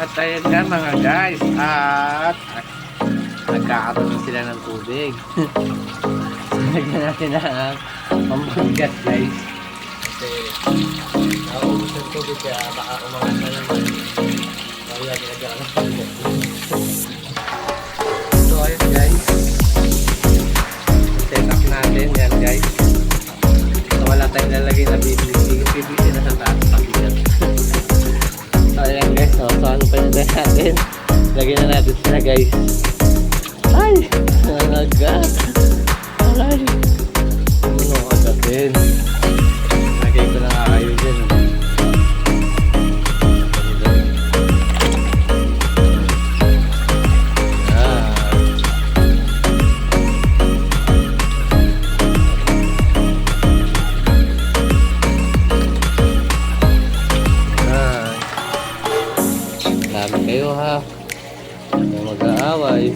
At ayan nga mga guys, at nagkakaroon na sila ng tubig. Lagyan natin ang pambigat guys. Kasi naubos ng tubig kaya baka umangat na naman. Kaya ginagawa ng pambigat. So ayun guys, set up natin yan guys. So wala tayong lalagay na PVC na sa taas pambigat. So ayan guys, so ano pa yun natin? Lagyan na natin sila guys. Ay! Nanagat! Ay! Ano kagatin? Lagay ko na nga kayo dyan. Sabi kayo ha, kung mag-aaway,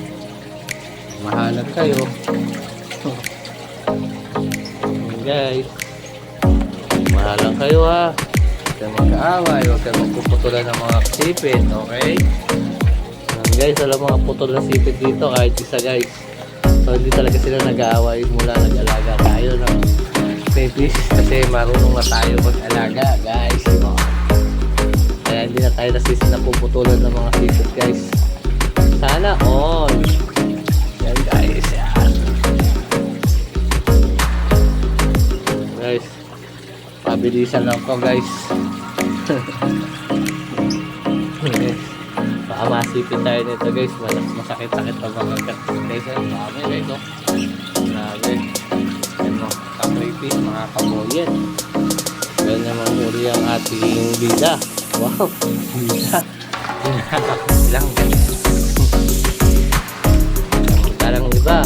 mahanap kayo. Guys, mahalang kayo ha, huwag kayong mag-aaway, huwag kayong magpuputulan ng mga sipit, okay? Guys, alam mga putol na sipit dito kahit isa guys. So hindi talaga sila nag-aaway mula nag-alaga tayo ng babies kasi marunong na tayo mag-alaga guys. Kaya hindi na tayo napuputulan ng mga sipit guys. Sana all. Yan guys, yan. Guys, pabilisan lang ko guys. Baka masipit tayo nito guys. Masakit-sakit pa mga guys. Marami guys oh. Grabe. Yan mo, kakripis mga kaboyen. Yan naman uli ang ating bida. Wow, bida. Tinakakot lang guys. Parang iba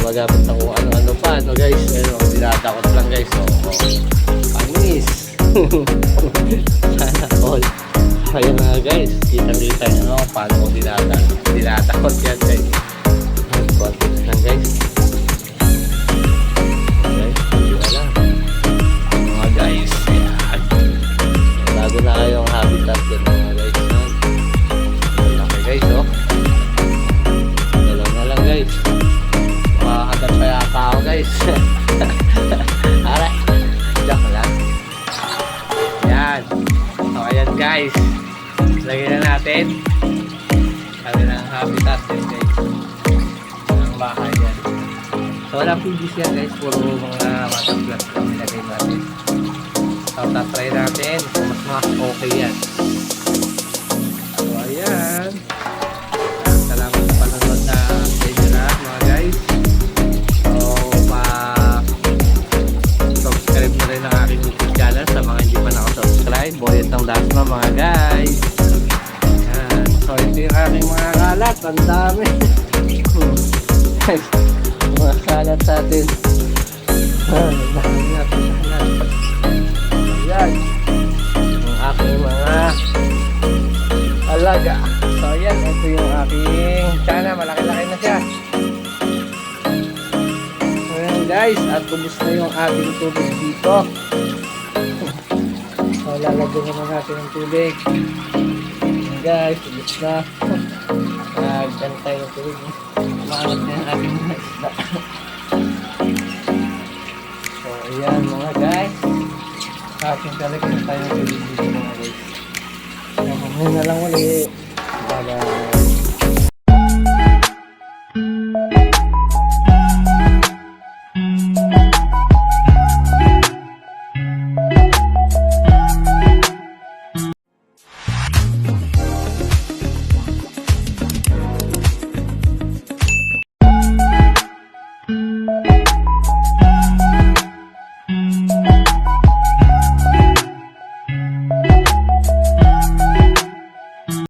gumagamit na kung ano-ano pa ano guys. Ayun, dinatakot lang guys. Panis. Sana all. Ayun nga guys, kita-kita nyo paano ko dinatakot yan guys. Konti lang guys. Okay, hindi na lang mga guys. Yan, bago na kayong habitat yan mga guys. Okay guys oh. Dalaw na lang guys. Makakagat pa yata ako guys. Alright, joke lang. Yan. So ayan guys, lagyan na natin kami ng habitat yan guys ng bahay yan. So walang PVC yan guys, puro mga mataplat lang nilagay natin. So tatry natin kung mas okay yan. So ayan, salamat sa panonood na sa inyo lahat mga guys. So subscribe na rin ang aking YouTube channel sa mga hindi pa nakasubscribe. Boyet ng Dasma mga guys. Yan. So ito yung aking mga kalat. Ang dami. Mga kalat sa atin. Ang dami natin kalat. Yan. Ang aking mga alaga. So yan. Ito yung aking sana. Malaki-laki na siya. So yan guys. At ubos na yung ating tubig dito. So lalagyan naman natin ng tubig. Yan guys. Ubos na. Nagkano tayo ng tubig. Maangat na yung ating mga isda. So ayan mga guys. Ating talagyan tayo ng tubig dito mga guys. Kaya na lang ulit. Bye-bye.